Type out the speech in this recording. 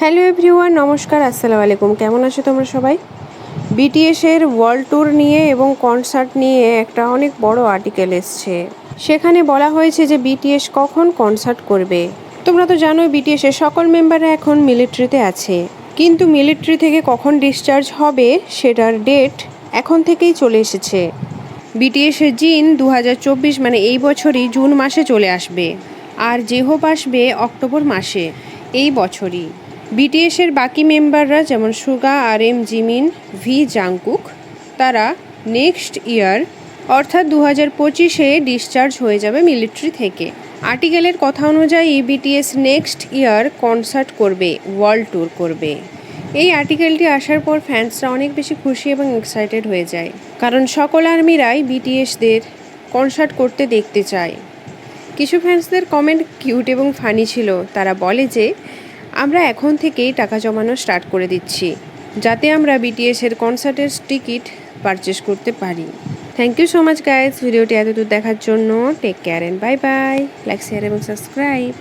Hello everyone, নমস্কার, আসসালামু আলাইকুম। কেমন আছো তোমরা সবাই? বিটিএসের ওয়ার্ল্ড ট্যুর নিয়ে এবং কনসার্ট নিয়ে একটা অনেক বড় আর্টিকেল এসছে। সেখানে বলা হয়েছে যে বিটিএস কখন কনসার্ট করবে। তোমরা তো জানোই বিটিএসের সকল মেম্বাররা এখন মিলিটারিতে আছে, কিন্তু মিলিটারি থেকে কখন ডিসচার্জ হবে সেটার ডেট এখন থেকেই চলে এসেছে। বিটিএসের জিন 2024 মানে এই বছরই জুন মাসে চলে আসবে, আর জেহোপ আসবে অক্টোবর মাসে এই বছরই। বিটিএসের বাকি মেম্বাররা যেমন সুগা, RM, জিমিন, ভি, জাংকুক তারা নেক্সট ইয়ার অর্থাৎ 2025-এ ডিসচার্জ হয়ে যাবে মিলিটারি থেকে। আর্টিকেলের কথা অনুযায়ী বিটিএস নেক্সট ইয়ার কনসার্ট করবে, ওয়ার্ল্ড ট্যুর করবে। এই আর্টিকেলটি আসার পর ফ্যান্সরা অনেক বেশি খুশি এবং এক্সাইটেড হয়ে যায়, কারণ সকল আর্মিরাই বিটিএসদের কনসার্ট করতে দেখতে চায়। কিছু ফ্যান্সদের কমেন্ট কিউট এবং ফানি ছিল। তারা বলে যে আমরা এখন থেকেই টাকা জমানো স্টার্ট করে দিচ্ছি, যাতে আমরা বিটিএসের কনসার্টের টিকিট পারচেস করতে পারি। Thank you so much guys ভিডিওটি এতদূর দেখার জন্য। Take care and bye bye. Like, share এবং সাবস্ক্রাইব।